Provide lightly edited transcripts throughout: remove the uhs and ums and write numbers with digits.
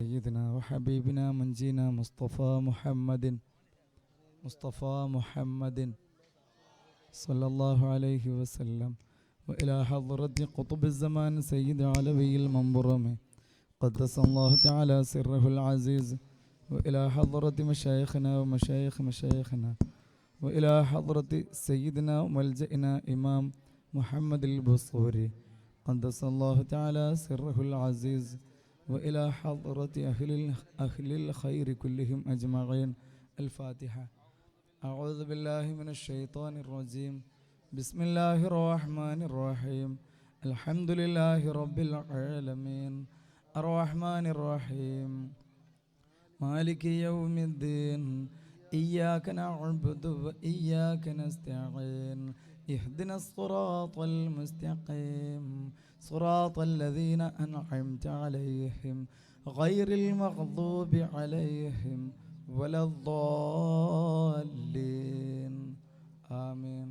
سيدنا وحبيبنا منجينا مصطفى محمد صلى الله عليه وسلم وإلى حضرة قطب الزمان سيد علوي المنبرم قدس الله تعالى سره العزيز وإلى حضرة مشايخنا ومشايخ مشايخنا وإلى حضرة سيدنا وملجئنا إمام محمد البصوري قدس الله تعالى سره العزيز وإلى حضرة أهل الخير كلهم أجمعين. الفاتحة. أعوذ بالله من الشيطان الرجيم. بسم الله الرحمن الرحيم. الحمد لله رب العالمين الرحمن الرحيم مالك يوم الدين إياك نعبد وإياك نستعين اهدنا الصراط المستقيم صراط الذين أنعمت عليهم غير المغضوب عليهم ولا الضالين آمين.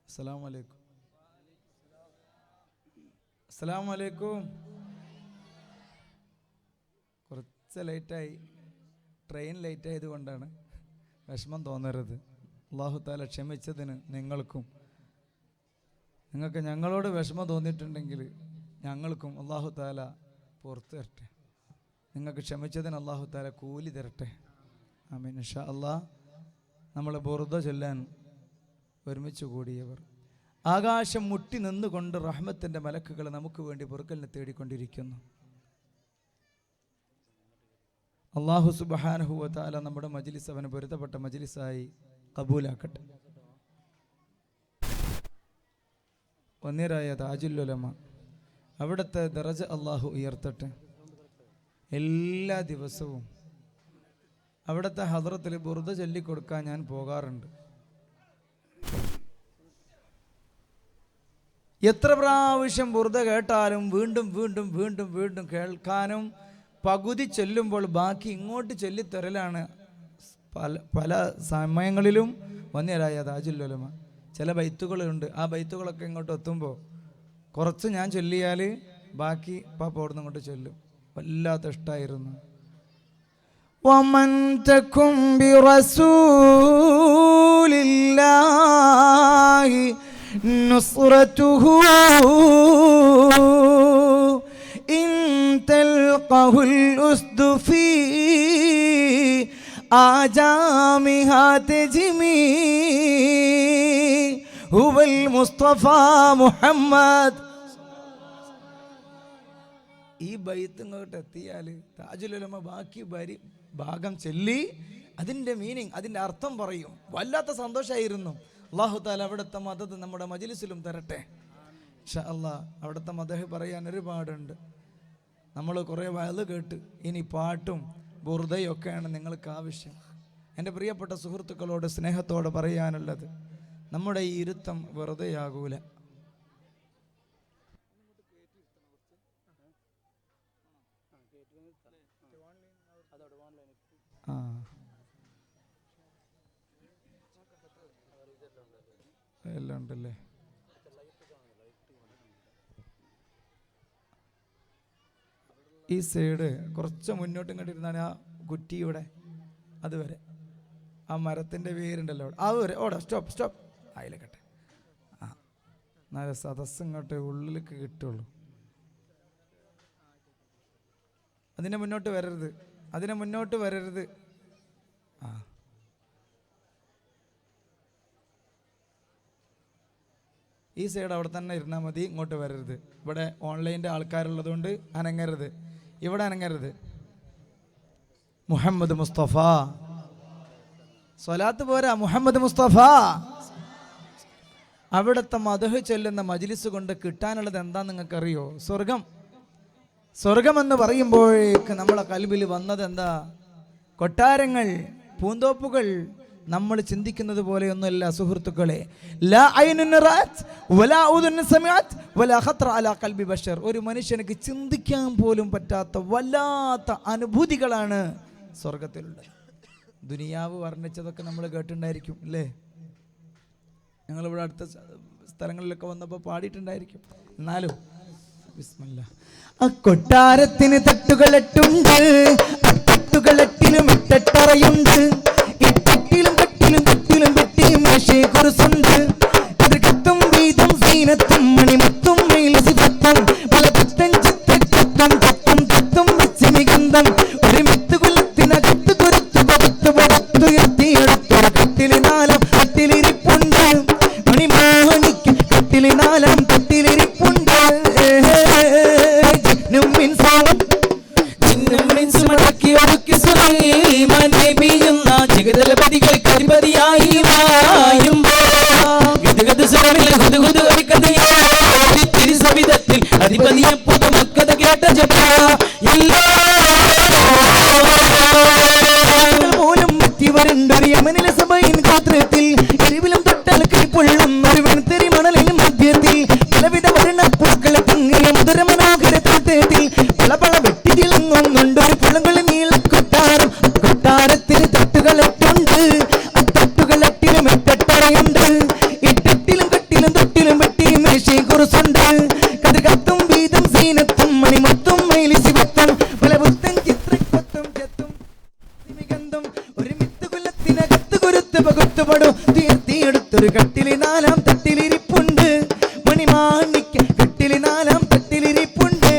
السلام عليكم. السلام عليكم. കുറച്ച് ലേറ്റായി, train late ആയതുകൊണ്ടാണ്. വിഷമം തോന്നരുത്. അല്ലാഹു തആല ക്ഷമിച്ചതിന് നിങ്ങൾക്ക് ഞങ്ങളോട് വിഷമം തോന്നിയിട്ടുണ്ടെങ്കിൽ ഞങ്ങൾക്കും അല്ലാഹു തആല പുറത്തു തരട്ടെ. നിങ്ങൾക്ക് ക്ഷമിച്ചതിന് അല്ലാഹു തആല കൂലി തരട്ടെ. ആമീൻ. ഇൻഷാ അല്ലാഹ് നമ്മൾ ബുർദ ചൊല്ലാൻ ഒരുമിച്ച് കൂടിയവർ, ആകാശം മുട്ടി നിന്നുകൊണ്ട് റഹ്മത്തിൻ്റെ മലക്കുകൾ നമുക്ക് വേണ്ടി പൊറുക്കലിനെ തേടിക്കൊണ്ടിരിക്കുന്നു. അല്ലാഹു സുബ്ഹാനഹു വ തആല നമ്മുടെ മജ്ലിസ് അവന് പൊരുത്തപ്പെട്ട മജ്ലിസായി കബൂലാക്കട്ടെ. വന്നിരായ താജുൽ ഉലമ അവിടുത്തെ ദറജ അല്ലാഹു ഉയർത്തട്ടെ. എല്ലാ ദിവസവും അവിടുത്തെ ഹദ്റത്തിൽ ബുർദ ചൊല്ലിക്കൊടുക്കാൻ ഞാൻ പോകാറുണ്ട്. എത്ര പ്രാവശ്യം ബുർദ കേട്ടാലും വീണ്ടും വീണ്ടും വീണ്ടും വീണ്ടും കേൾക്കാനും പകുതി ചൊല്ലുമ്പോൾ ബാക്കി ഇങ്ങോട്ട് ചൊല്ലിത്തരലാണ് പല സമയങ്ങളിലും വന്നിരായ താജുൽ ഉലമ. ചില ബൈത്തുകളുണ്ട്, ആ ബൈത്തുകളൊക്കെ ഇങ്ങോട്ട് എത്തുമ്പോൾ കുറച്ച് ഞാൻ ചൊല്ലിയാൽ ബാക്കി പാപ്പോടുന്ന് ഇങ്ങോട്ട് ചൊല്ലും. വല്ലാത്ത ഇഷ്ടമായിരുന്നു. ومن تكن برسول الله نصرته إن تلقه الأسد في آجامها تجمي هو المصطفى محمد. ഈ ബൈത്ത് ഇങ്ങോട്ട് എത്തിയാൽ താജുൽ ഉലമ ബാക്കി ഭാഗം ചൊല്ലി അതിൻ്റെ മീനിങ്, അതിൻ്റെ അർത്ഥം പറയും. വല്ലാത്ത സന്തോഷമായിരുന്നു. അല്ലാഹു തആല അവിടുത്തെ മദദ് നമ്മുടെ മജ്ലിസിലും തരട്ടെ ഇൻഷാ അല്ലാഹ്. അവിടുത്തെ മദഹ് പറയാൻ ഒരുപാടുണ്ട്. നമ്മൾ കുറേ വഅദ് കേട്ട് ഇനി പാട്ടും ബുർദയും ഒക്കെയാണ് നിങ്ങൾക്ക് ആവശ്യം. എൻ്റെ പ്രിയപ്പെട്ട സുഹൃത്തുക്കളോട് സ്നേഹത്തോടെ പറയാനുള്ളത്, നമ്മുടെ ഈ ഇരുത്തം വെറുതെയാകൂല. എല്ലാം ഉണ്ടല്ലേ. ഈ സൈഡ് കുറച്ച് മുന്നോട്ട് ഇങ്ങോട്ടിരുന്നാണ് ആ കുറ്റിയുടെ അതുവരെ ആ മരത്തിൻ്റെ വേരുണ്ടല്ലോ അതുവരെ. ഓടെ സ്റ്റോപ്പ് സ്റ്റോപ്പ് അതിലേക്കട്ടെ. ആ നല്ല സദസ് ഇങ്ങോട്ട് ഉള്ളിലേക്ക് കിട്ടുള്ളൂ. അതിനെ മുന്നോട്ട് വരരുത്, അതിനെ മുന്നോട്ട് വരരുത്. ആ ഈ സൈഡ് അവിടെ തന്നെ ഇരുന്നാൽ മതി, ഇങ്ങോട്ട് വരരുത്. ഇവിടെ ഓൺലൈൻ്റെ ആൾക്കാരുള്ളതുകൊണ്ട് അനങ്ങരുത്, ഇവിടെ അനങ്ങരുത്. മുഹമ്മദ് മുസ്തഫ സ്വലാത്ത് പോരാ, മുഹമ്മദ് മുസ്തഫ. അവിടുത്തെ മദ്ഹ് ചൊല്ലുന്ന മജ്ലിസ് കൊണ്ട് കിട്ടാനുള്ളത് എന്താന്ന് നിങ്ങൾക്കറിയോ? സ്വർഗം. സ്വർഗമെന്ന് പറയുമ്പോഴേക്ക് നമ്മളെ കൽബിൽ വന്നത് എന്താ? കൊട്ടാരങ്ങൾ, പൂന്തോപ്പുകൾ. നമ്മൾ ചിന്തിക്കുന്നത് പോലെയൊന്നുമല്ല സുഹൃത്തുക്കളെ. ലാ ഐനുൻ റഅത് വലാ ഉദുൻ സമിഅത് വലാ ഖത്റ അലാ ഖൽബി ബശർ. ഒരു മനുഷ്യനക്ക് ചിന്തിക്കാൻ പോലും പറ്റാത്ത വല്ലാത്ത അനുഭൂതികളാണ് സ്വർഗത്തിലുള്ളത്. ദുനിയാവ് വർണ്ണിച്ചതൊക്കെ നമ്മൾ കേട്ടിട്ടുണ്ടായിരിക്കും അല്ലേ? ഞങ്ങളിവിടെ അടുത്ത സ്ഥലങ്ങളിലൊക്കെ വന്നപ്പോൾ പാടിയിട്ടുണ്ടായിരിക്കും. എന്നാലും ബിസ്മില്ലാ. ആ കൊട്ടാരത്തിന് തട്ടുകളെട്ടുണ്ട്, ആ തട്ടുകളെട്ടിലും എട്ടെട്ടറയുണ്ട്, എട്ടെട്ടിലും കട്ടിലും കട്ടിലും പെട്ടിയും മേശേ കുറുസുണ്ട്. ഇത് കത്തും വീതും സീനത്തും മണിമുത്തും മേൽസിഫത്തും പല പുത്തൻ ചിത്തം കത്തും കത്തും വെച്ച് മികന്തം ഒരു മിത്തുകുലത്തിനകത്ത് കുരുത്തു പകുത്തു പകുത്തുയർത്തിയെടുത്തൊരു കട്ടില് നാലാം തട്ടിലിരിപ്പുണ്ട്. മണിമാണിക്ക് കട്ടില് നാലാം തട്ടിലിരിപ്പുണ്ട്. ജഗതലപതികൾക്ക് അധിപതിയായി തിരുസവിധത്തിൽ അധിപതിയെ പുതുമക്കഥ കേട്ട പോലും മറ്റിവരുണ്ടൊരു യമനിലെ സഭയിൻ ഗോത്രത്തിൽ എരിവിലും തൊട്ടാൽ കൈപ്പൊള്ളും ഒരു വെൺതെരി മണലിനും മധ്യത്തിൽ പലവിധ വർണ്ണപ്പൂക്കളെ പൊങ്ങിയ മധുര മനോഹര തോട്ടത്തിൽ പല പല വെട്ടി തിളങ്ങുന്നുണ്ട് ഒരു പുളങ്ങളിൽ നീളക്കൊട്ടാരം. കൊട്ടാരത്തിന് തട്ടുകളെട്ടുണ്ട്, ആ തട്ടുകളെട്ടിലും എട്ടെട്ടറയുണ്ട്, എട്ടെട്ടിലും കട്ടിലും തൊട്ടിലും വെട്ടിയും മേശയും കുറുസുണ്ട്. കതിർകത്തും വീതും സീനത്തും മണിമുത്തും മേലിസിവത്തും പല പുത്തൻ ചിത്രക്കൊത്തും ചെത്തും മികന്തും ഒരു മിത്തുകുലത്തിനകത്ത് കുരുത്ത് പകുത്തുപടു തീർത്തിയെടുത്തൊരു കട്ടില് നാലാം തട്ടിലിരിപ്പുണ്ട്. മണിമാണിക്ക് കട്ടില് നാലാം തട്ടിലിരിപ്പുണ്ട്.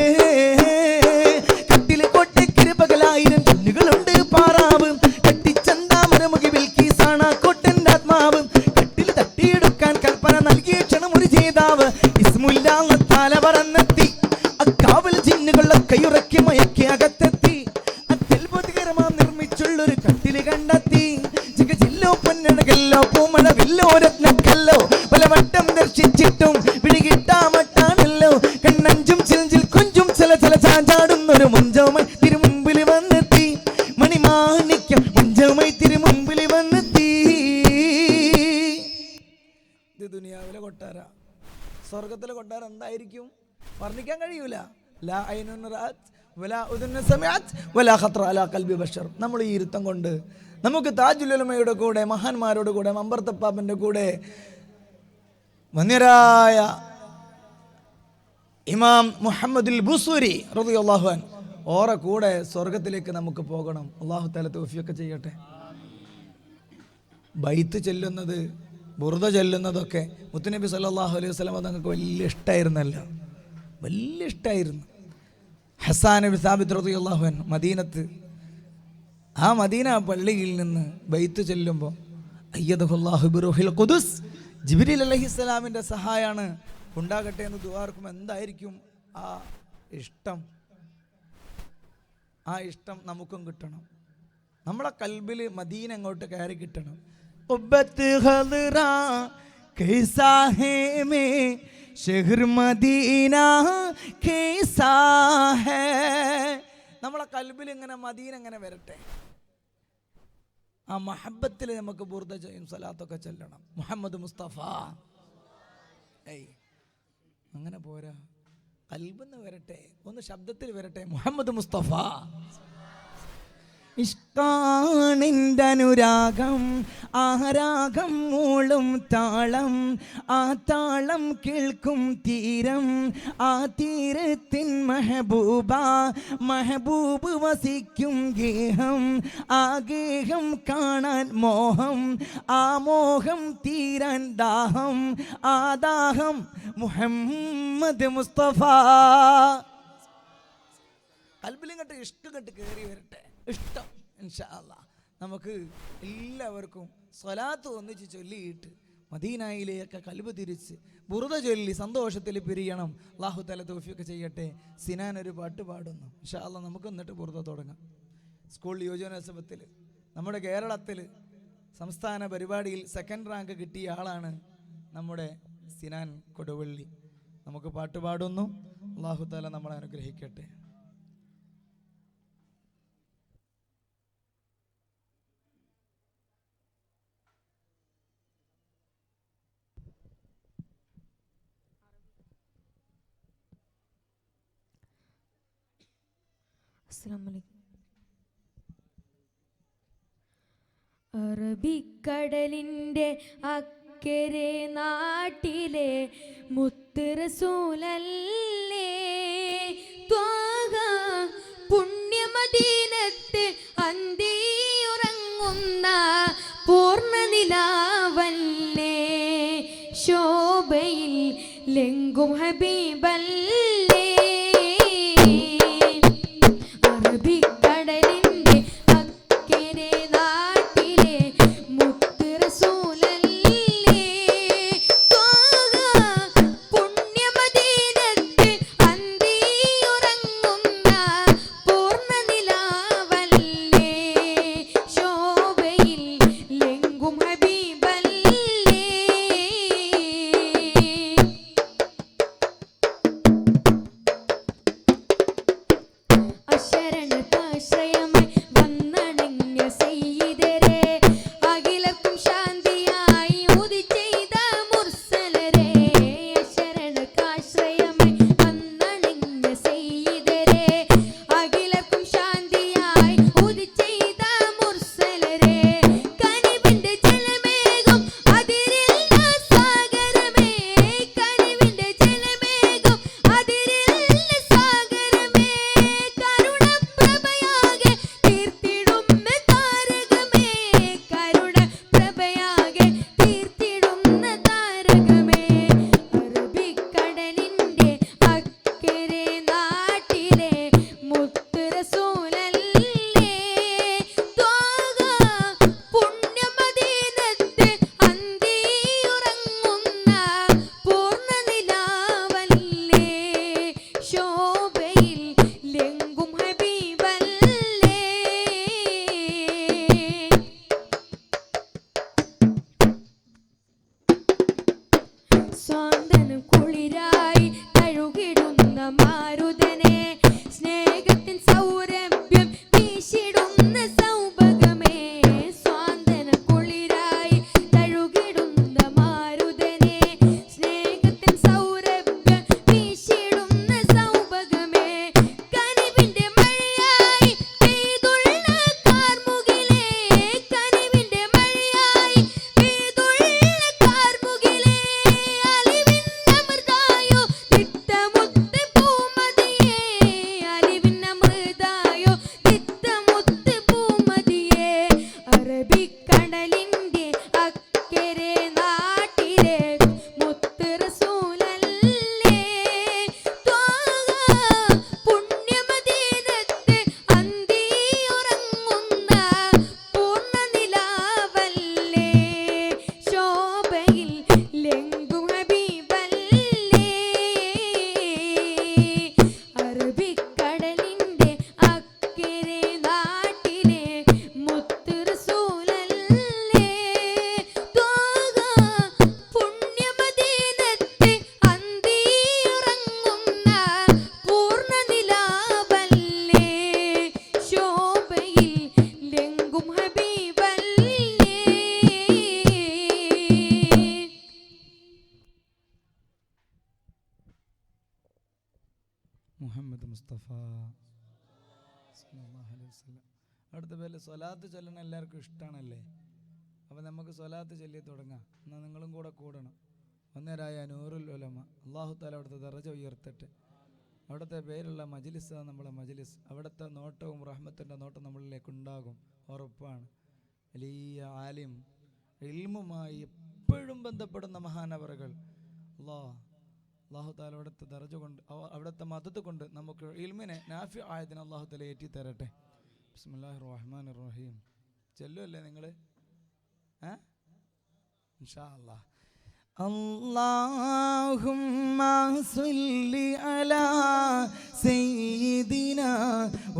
കട്ടില് കോട്ടയ്ക്കൊരു പകലായിരം കുഞ്ഞുകളുണ്ട് പാറാവ് കട്ടിച്ചന്താമരമുഖി ബിൽക്കീസാണ് കോട്ടന്റെ ആത്മാവ്. കട്ടില് തട്ടിയെടുക്കാൻ കൽപ്പന നൽകിയ ക്ഷണം ഒരു ജേതാവ് ഇസ്മുല്ലാഹ് തആല പറന്നെത്തി. അക്കാവൽ ജിന്നുകളുടെ കൈയുറക്കി മയക്കി അകത്തെത്തി. അത്യത്ഭുതകരമാം നിർമ്മിച്ചുള്ളൊരു കട്ടില് കണ്ടെത്തി. ജില്ലോ പൊന്നണകല്ലോ പൂമണ വില്ലോ രത്നക്കല്ലോ പല വട്ടം ദർശിച്ചിട്ടും പിടികിട്ടാമട്ടാണല്ലോ. കണ്ണഞ്ചും ചിലഞ്ചിൽ കൊഞ്ചും ചില ചില ചാഞ്ചാടുന്നൊരു മുഞ്ചവുമായി തിരുമുമ്പിൽ വന്നെത്തി. മണിമാണിക്യം മുഞ്ചവുമായി തിരുമുമ്പിൽ വന്നെത്തി. ഇത് ദുനിയാവിലെ കൊട്ടാര. സ്വർഗത്തിലെ കൊട്ടാരം എന്തായിരിക്കും വർണ്ണിക്കാൻ കഴിയൂല. ലാ ഐനുൻ റഅത് വലാ ഉദുൻ സമഅത് വലാ ഖത്ര അലാ ഖൽബി ബശർ. നമ്മൾ ഈ ഇരുത്തം കൊണ്ട് നമുക്ക് താജുൽ ഉലമയുടെ കൂടെ മഹാന്മാരുടെ കൂടെ മമ്പർത്തപ്പാപ്പൻ്റെ കൂടെ വന്യരായ ഇമാം മുഹമ്മദുൽ ബുസൂരി റളിയല്ലാഹു അൻഹു ഓറ കൂടെ സ്വർഗത്തിലേക്ക് നമുക്ക് പോകണം. അല്ലാഹു തആല തൗഫീഖ് ചെയ്യട്ടെ. ബൈത്ത് ചെല്ലുന്നത് ബുർദ ചെല്ലുന്നതൊക്കെ മുത്തുനബി സല്ലല്ലാഹു അലൈഹി വസല്ലം തങ്ങൾക്ക് വലിയ ഇഷ്ടമായിരുന്നല്ലോ, വലിയ ഇഷ്ടമായിരുന്നു. ഹസ്സാൻ ഇബ്നു സാബിത്ത് റളിയല്ലാഹു അൻഹു മദീനത്ത് ആ മദീന പള്ളിയിൽ നിന്ന് ബൈത്ത് ചെല്ലുമ്പോൾ അയ്യദഹുല്ലാഹു ബിറൂഹിൽ ഖുദുസ് ജിബ്രീൽ അലൈഹിസ്സലാമിൻ്റെ സഹായമാണ് ഉണ്ടാകട്ടെ എന്ന് ദുആർക്കും. എന്തായിരിക്കും ആ ഇഷ്ടം? ആ ഇഷ്ടം നമുക്കും കിട്ടണം. നമ്മളെ കൽബിൽ മദീന അങ്ങോട്ട് കയറി കിട്ടണം. നമ്മളെ കൽബിൽ ഇങ്ങനെ മദീന ഇങ്ങനെ വരട്ടെ. ആ മഹബത്തിൽ നമുക്ക് ബുർദ ചെയ്യും സലാത്തൊക്കെ ചെല്ലണം. മുഹമ്മദ് മുസ്തഫ അങ്ങനെ പോരാ, കൽബിന്ന് വരട്ടെ, ഒന്ന് ശബ്ദത്തിൽ വരട്ടെ. മുഹമ്മദ് മുസ്തഫ. ഇഷ്കാണിൻ്റെ അനുരാഗം ആരാഗം മൂളും താളം, ആ താളം കേൾക്കും തീരം, ആ തീരത്തിൻ മെഹബൂബ മെഹബൂബ് വസിക്കും ഗേഹം, ആ ഗേഹം കാണാൻ മോഹം, ആ മോഹം തീരാൻ ദാഹം, ആ ദാഹം മുഹമ്മദ് മുസ്തഫ. കൽബിലിങ്ങോട്ട് ഇഷ്ടം കെട്ട് കയറി വരട്ടെ. ഇഷ്ടം ഇൻഷാ അല്ലാഹ് നമുക്ക് എല്ലാവർക്കും സ്വലാത്ത് ഒന്നിച്ച് ചൊല്ലിയിട്ട് മദീനയിലേക്ക് കൽബ് തിരിച്ച് ബുർദ ചൊല്ലി സന്തോഷത്തിൽ പിരിയണം. അല്ലാഹു തആല തൗഫീഖ് ചെയ്യട്ടെ. സിനാൻ ഒരു പാട്ട് പാടുന്നു. ഇൻഷാ അല്ലാഹ് നമുക്ക് എന്നിട്ട് ബുർദ തുടങ്ങാം. സ്കൂൾ യുവജനോത്സവത്തിൽ നമ്മുടെ കേരളത്തിൽ സംസ്ഥാന പരിപാടിയിൽ 2nd റാങ്ക് കിട്ടിയ ആളാണ് നമ്മുടെ സിനാൻ കൊടുവള്ളി. നമുക്ക് പാട്ട് പാടുന്നു. അല്ലാഹു തആല നമ്മളെ അനുഗ്രഹിക്കട്ടെ. അറബിക്കടലിൻ്റെ അക്കരെ നാട്ടിലെ മുത്ത് റസൂലല്ലേ, ത്വാഹ പുണ്യമദീനത്ത് അന്തിയുറങ്ങുന്ന പൂർണ്ണനിലാവല്ലേ ശോഭയിൽ ലെങ്കും ഹബീബല്ലേ അറബിക്കടലിന്റെ അക്കരെ നാട്ടിലെ മുത്ത് റസൂലല്ലേ ത്വാഹ പുണ്യമദീനത്ത് അന്തിയുറങ്ങുന്ന പൂർണ്ണനിലാവല്ലേ ശോഭയിൽ ലെങ്കും ഹബീബല്ലേ അശരണത്താശ്രയമായി വന്നണങ്ങിയ സയ്യിദരെ അഖിലർക്കും ശാന്തിയായി ഉദി ചെയ്ത മുർസലരെ അശരണത്താശ്രയമായി വന്നണങ്ങിയ സയ്യിദരെ അഖിലർക്കും ശാന്തിയായി ഉദി ചെയ്ത മുർസലരെ കനിവിന്റെ ജലമേഘം അതിരില്ല സാഗരമേ കനിവിന്റെ ജലമേഘം അതിരില്ല സാഗരമേ കരുണപ്രഭയാകെ തീർത്തിടുന്ന താരകമേ കരുണപ്രഭയാകെ തീർത്തിടുന്ന താരകമേ അറബിക്കടലിന്റെ അക്കരെ നാട്ടിലെ മുത്ത് റസൂലല്ലേ ത്വാഹ പുണ്യമദീനത്ത് അന്തിയുറങ്ങുന്ന പൂർണ്ണനിലാവല്ലേ ശോഭയിൽ ലെങ്കും ഹബീബല്ലേ സ്വാന്തനം കുളിരായി തഴുകിടുന്ന മാരുതനെ സ്നേഹത്തിൻ സൗരഭ്യം വീശിടുന്ന സൗഭഗമേ സ്വാന്തനം കുളിരായി തഴുകിടുന്ന മാരുതനെ സ്നേഹത്തിൻ സൗരഭ്യം വീശിടുന്ന സൗഭഗമേ കനിവിന്റെ മഴയായി പെയ്തുള്ള കാർമുകിലേ കനിവിന്റെ മഴയായി പെയ്തുള്ള കാർമുകിലേ അലിവിന്നമൃതായോ തിത്തമുത്ത് പൂമതിയേ അലിവിന്നമൃതായോ തിത്തമുത്ത് പൂമതിയേ അറബിക്കടലിന്റെ അക്കരെ നാട്ടിലെ മുത്ത് റസൂലല്ലേ ത്വാഹ പുണ്യമദീനത്ത് അന്തിയുറങ്ങുന്ന പൂർണ്ണനിലാവല്ലേ ശോഭയിൽ ലെങ്കും ഹബീബല്ലേ അറബിക്കടലിന്റെ അക്കരെ നാട്ടിലെ മുത്ത് റസൂലല്ലേ ത്വാഹ പുണ്യമദീനത്ത് അന്തിയുറങ്ങുന്ന പൂർണ്ണനിലാവല്ലേ ശോഭയിൽ ലെങ്കും ഹബീബല്ലേ മുഹമ്മദ് മുസ്തഫ സല്ലല്ലാഹു അലൈഹി വസല്ലം. അടുത്ത പേരിൽ സ്വലാത്ത് ചൊല്ലണം എല്ലാവർക്കും ഇഷ്ടമാണല്ലേ? അപ്പോൾ നമുക്ക് സ്വലാത്ത് ചൊല്ലി തുടങ്ങാം. എന്നാൽ നിങ്ങളും കൂടെ കൂടണം. ഒന്നേരായ നൂറുൽ ഉലമ അല്ലാഹു തആല അവിടുത്തെ ദറജ ഉയർത്തട്ടെ. അവിടുത്തെ പേരുള്ള മജ്ലിസ് നമ്മളെ മജ്ലിസ്. അവിടുത്തെ നോട്ടവും റഹ്മത്തിൻ്റെ നോട്ടം നമ്മളിലേക്ക് ഉണ്ടാകും, ഉറപ്പാണ്. വലിയ ആലിം ഇൽമുമായി എപ്പോഴും ബന്ധപ്പെടുന്ന മഹാനവറുകൾ അല്ലാഹു തആല അവിടുത്തെ ദറജ കൊണ്ട് അവിടുത്തെ മദത്ത് കൊണ്ട് നമുക്ക് ഇൽമിനെ നാഫി ആയതിന് അല്ലാഹു തആല ഏറ്റി തരട്ടെ. ബിസ്മില്ലാഹിർ റഹ്മാനിർ റഹീം. ചെല്ലുമല്ലേ നിങ്ങൾ? ഇൻഷാ അല്ലാഹ്. اللهم صل على سيدنا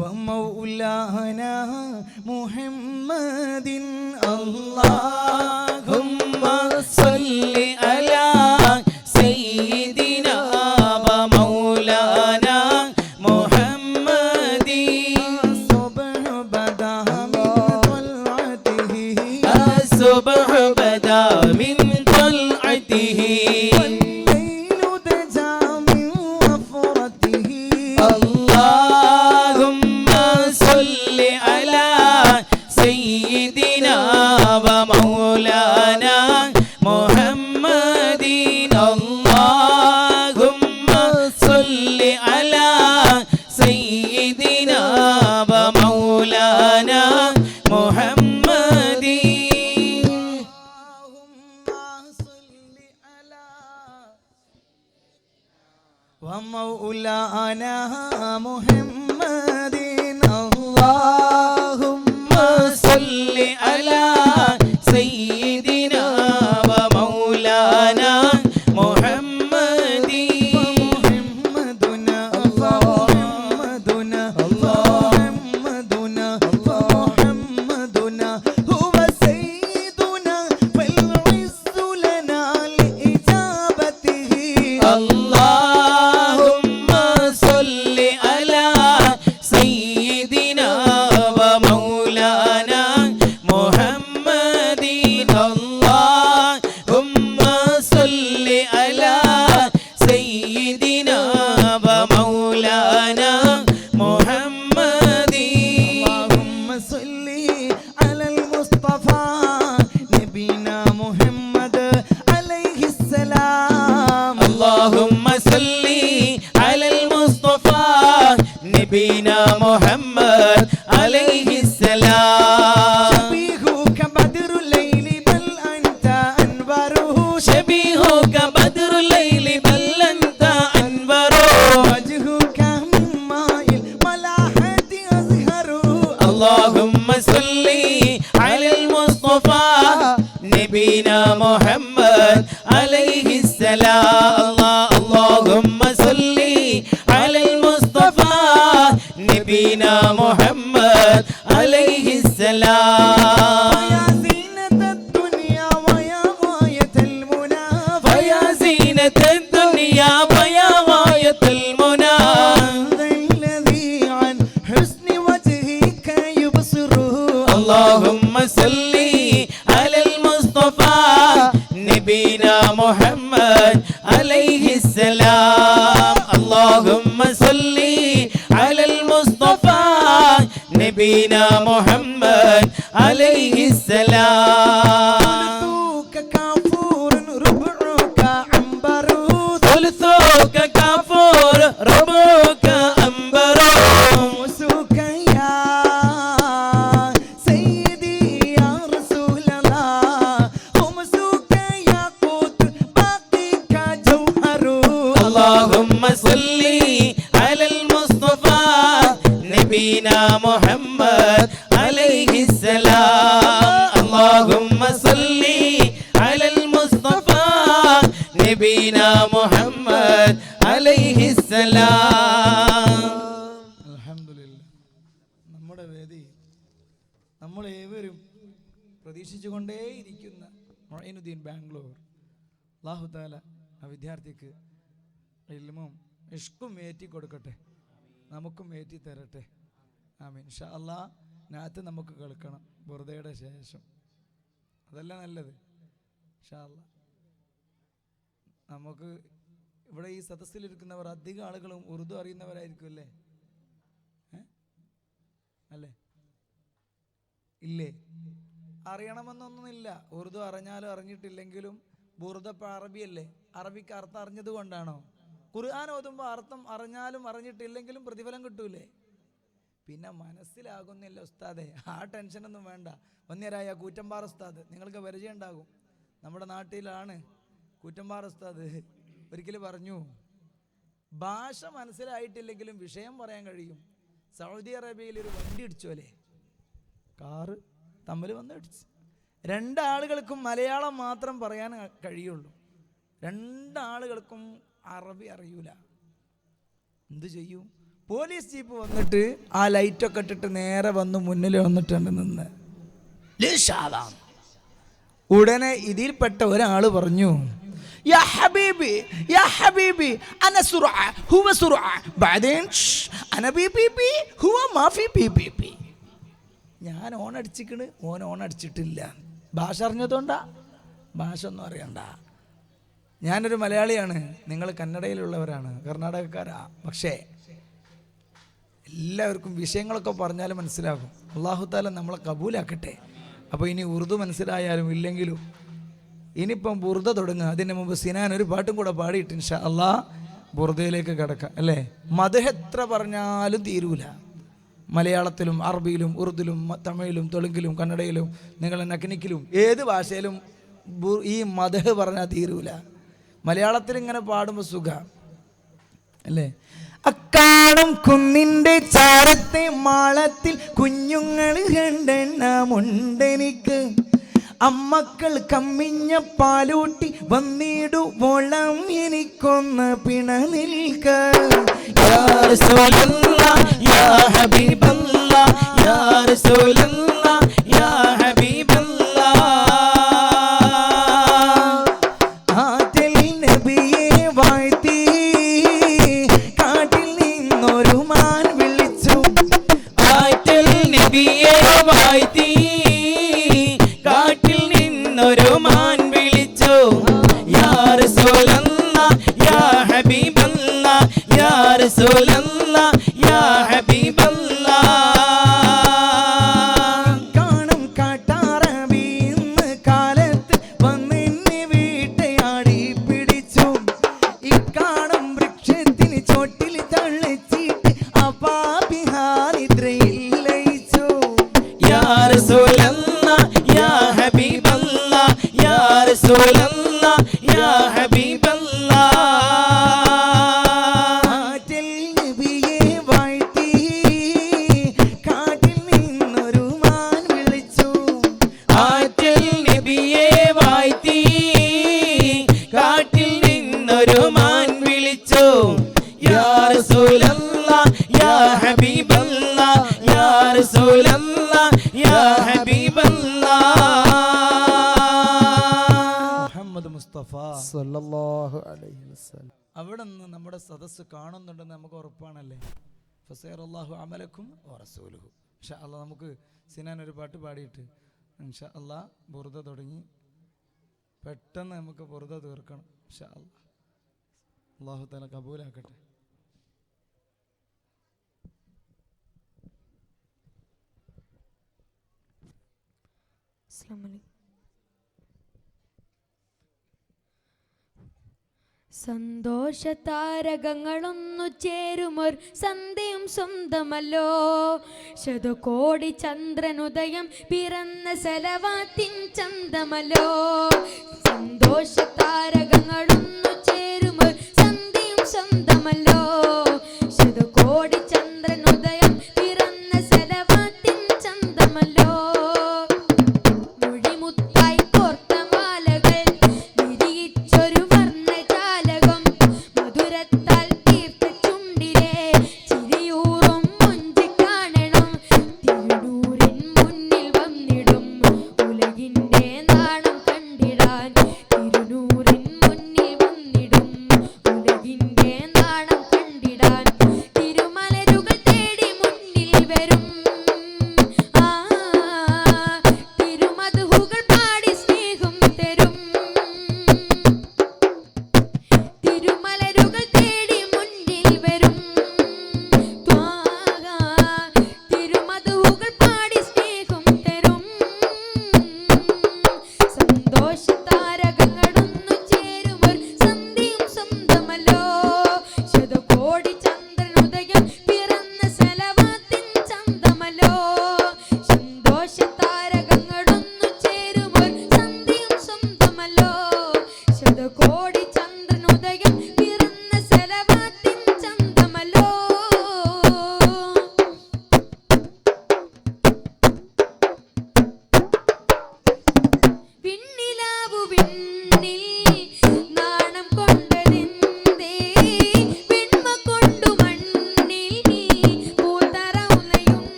ومولانا محمد. اللهم صل على سيدنا ومولانا محمد. الصبح بدا من طلعته الصبح بدا من طلعته والليل دجى من وفرته. اللهم صل على سيدنا ومولانا محمد. اللهم صل على مولانا محمد ومولانا محمد اللهم صل على سيدنا ومولانا محمد محمدنا محمدنا محمدنا محمدنا هو سيدنا فالعز لنا لإجابته اللهم صل على سيدنا ومولانا محمد اللهم صل على سيدنا ومولانا محمد اللهم صل على المصطفى نبينا محمد عليه السلام اللهم صل على المصطفى نبينا محمد عليه السلام شبيهك بدر الليل بل أنت أنوره شبيهك بدر الليل بل أنت أنور وجهك من ماء الملاحة أزهر اللهم صل على المصطفى نبينا محمد عليه السلام اللهم صل على المصطفى نبينا محمد عليه السلام يا زينة الدنيا ويا غاية المنى فيا زينة الدنيا ويا غاية المنى ذا الذي عن حسن وجهك يبصره اللهم صل على المصطفى نبينا محمد عليه السلام اللهم صل على المصطفى نبينا محمد عليه السلام ثلثك كافور ربعك عنبر ثلثك كافور ربك أنبر خمسك يا سيدي يا رسول الله خمسك ياقوت باقيك جوهر اللهم صل على المصطفى نبينا محمد عليه السلام اللهم صل على المصطفى نبينا محمد عليه السلام അൽഹംദുലില്ലാ നമ്മുടെ വേദി നമ്മളേവരും പ്രതീക്ഷിച്ചുകൊണ്ടേയിരിക്കുന്ന മൊയ്നുദ്ദീൻ ബാംഗ്ലൂർ അല്ലാഹു തആല ആ വിദ്യാർത്ഥിക്ക് ഇൽമും ഇഷ്കും ഏറ്റി കൊടുക്കട്ടെ, നമുക്കും ഏറ്റി തരട്ടെ. ആമീൻ. ഇൻഷാ അല്ലാഹ് നാത്ത് നമുക്ക് കേൾക്കണം ബുർദയുടെ ശേഷം, അതല്ല നല്ലത്. ഇൻഷാ അല്ലാഹ് നമുക്ക് ഇവിടെ ഈ സദസ്സിലിരിക്കുന്നവർ അധികം ആളുകളും ഉറുദു അറിയുന്നവരായിരിക്കും അല്ലേ? അല്ലേ? ഇല്ലേ? അറിയണമെന്നൊന്നുമില്ല. ഉറുദു അറിഞ്ഞാലും അറിഞ്ഞിട്ടില്ലെങ്കിലും ബുർദ ഇപ്പം അറബിയല്ലേ, അറബിക്ക് അർത്ഥം അറിഞ്ഞത് കൊണ്ടാണോ? ഖുർആൻ ഓതുമ്പോൾ അർത്ഥം അറിഞ്ഞാലും അറിഞ്ഞിട്ടില്ലെങ്കിലും പ്രതിഫലം കിട്ടൂലേ? പിന്നെ മനസ്സിലാകുന്നില്ല ഉസ്താദെ, ആ ടെൻഷനൊന്നും വേണ്ട. വന്യരായ കൂറ്റമ്പാറ ഉസ്താദ് നിങ്ങൾക്ക് പരിചയം ഉണ്ടാകും, നമ്മുടെ നാട്ടിലാണ് കൂറ്റമ്പാറ ഉസ്താദ്. ഒരിക്കലും പറഞ്ഞു, ഭാഷ മനസ്സിലായിട്ടില്ലെങ്കിലും വിഷയം പറയാൻ കഴിയും. സൗദി അറേബ്യയിൽ ഒരു വണ്ടി ഇടിച്ചോലെ, കാറ് തമ്മിൽ വന്ന് ഇടിച്ച്. രണ്ടാളുകൾക്കും മലയാളം മാത്രം പറയാൻ കഴിയുള്ളൂ, രണ്ടാളുകൾക്കും അറബി അറിയൂല. എന്ത് ചെയ്യും? പോലീസ് ജീപ്പ് വന്നിട്ട് ആ ലൈറ്റൊക്കെ ഇട്ടിട്ട് നേരെ വന്ന് മുന്നിൽ വന്നിട്ടുണ്ട് നിന്ന്. ഉടനെ ഇതിൽപ്പെട്ട ഒരാൾ പറഞ്ഞു, യാ ഹബീബി യാ ഹബീബി അന സുർഅ ഹുവ സുർഅ ബഅദീൻ അന ബിബിബി ഹുവ മാഫി ബിബിബി. ഞാൻ ഓൺ അടിച്ചിക്കണ്, ഓൻ ഓൺ അടിച്ചിട്ടില്ല. ഭാഷ അറിഞ്ഞതുകൊണ്ടാ? ഭാഷ ഒന്നും അറിയണ്ട. ഞാനൊരു മലയാളിയാണ്, നിങ്ങൾ കന്നഡയിലുള്ളവരാണ്, കർണാടകക്കാരാ. പക്ഷേ എല്ലാവർക്കും വിഷയങ്ങളൊക്കെ പറഞ്ഞാലും മനസ്സിലാകും. അല്ലാഹു തആല നമ്മളെ കബൂലാക്കട്ടെ. അപ്പോൾ ഇനി ഉറുദു മനസ്സിലായാലും ഇല്ലെങ്കിലും ഇനിയിപ്പം ബുർദ തുടങ്ങുക. അതിന് മുമ്പ് സിനാൻ ഒരു പാട്ടും കൂടെ പാടിയിട്ട് ഇൻഷാ അല്ലാഹ് ബുർദയിലേക്ക് കിടക്കാം അല്ലേ? മദ്ഹ് എത്ര പറഞ്ഞാലും തീരൂല. മലയാളത്തിലും അറബിയിലും ഉറുദുലും തമിഴിലും തെലുങ്കിലും കന്നഡയിലും നിങ്ങൾ നഗ്നിക്കിലും ഏത് ഭാഷയിലും ഈ മദഹ് പറഞ്ഞാൽ തീരൂല. മലയാളത്തിൽ ഇങ്ങനെ പാടുമ്പോൾ സുഖ അല്ലേ? അക്കാടും കുന്നിൻ്റെ ചാരത്തെ മാളത്തിൽ കുഞ്ഞുങ്ങൾ രണ്ടെണ്ണമുണ്ടെനിക്ക്. അമ്മക്കൾ കമ്മിഞ്ഞ പാലൂട്ടി വന്നിടുവോളം എനിക്കൊന്ന് പിണ നിൽക്ക. യാ റസൂലല്ലാഹ് യാ ഹബീബല്ലാഹ് യാ റസൂലല്ലാഹ് യാ ഹബീബല്ലാഹ്. ആറ്റൽ നബിയെ വാഴ്ത്തി കാട്ടിൽ നിന്നൊരു മാൻ വിളിച്ചു. ആറ്റൽ നബിയെ വാഴ്ത്തി കാട്ടിൽ നിന്നൊരു മാൻ വിളിച്ചു. യാ റസൂലല്ലാഹ് യാ ഹബീബല്ലാഹ് യാ റസൂലല്ലാഹ് യാ ഹബീബല്ലാഹ്. കാണും കാട്ടാറബി ഇന്ന് കാലത്ത് വന്നെന്നെ വേട്ടയാടി പിടിച്ചു. ഇക്കാണും വൃക്ഷത്തിന് ചോട്ടിൽ തള്ളിച്ചിട്ട് അപാപിഹാനിദ്രയിൽ ലയിച്ചു. യാ റസൂലല്ലാഹ് യാ ഹബീബല്ലാഹ് യാ റസൂലല്ലാഹ് യാ ഹബീബല്ലാഹ്. ആറ്റൽ നബിയെ വാഴ്ത്തി കാട്ടിൽ നിന്നൊരു മാൻ വിളിച്ചു. ആറ്റൽ നബിയെ വാഴ്ത്തി കാട്ടിൽ നിന്നൊരു മാൻ വിളിച്ചു. യാ റസൂലല്ലാഹ് യാ ഹബീബല്ലാഹ് യാ റസൂലല്ലാഹ് യാ ഹബീബല്ലാഹ്. മുഹമ്മദ് മുസ്തഫ സല്ലല്ലാഹു അലൈഹി വസല്ലം. അവിടെ നിന്ന് നമ്മുടെ സദസ്സ് കാണുന്നുണ്ടെന്ന് നമുക്ക് ഉറപ്പാണല്ലേ? ഫസയറല്ലാഹു അമലക്കും വറസൂലുഹു. ഇൻഷാ അല്ലാഹ് നമുക്ക് സിനാൻ ഒരു പാട്ട് പാടിയിട്ട് ഇൻഷാ അല്ലാഹ് ബുർദ തുടങ്ങി പെട്ടെന്ന് നമുക്ക് ബുർദ തീർക്കണം. ഇൻഷാ അല്ലാഹ് അല്ലാഹു തആല കബൂലാക്കട്ടെ. സന്തോഷ താരകങ്ങളൊന്നു ചേരുമൊർ സന്ധ്യയും സ്വന്തമല്ലോ. ശതകോടി ചന്ദ്രനുദയം പിറന്ന സലവാത്തിൻ ചന്തമല്ലോ. സന്തോഷ താരകങ്ങളൊന്നു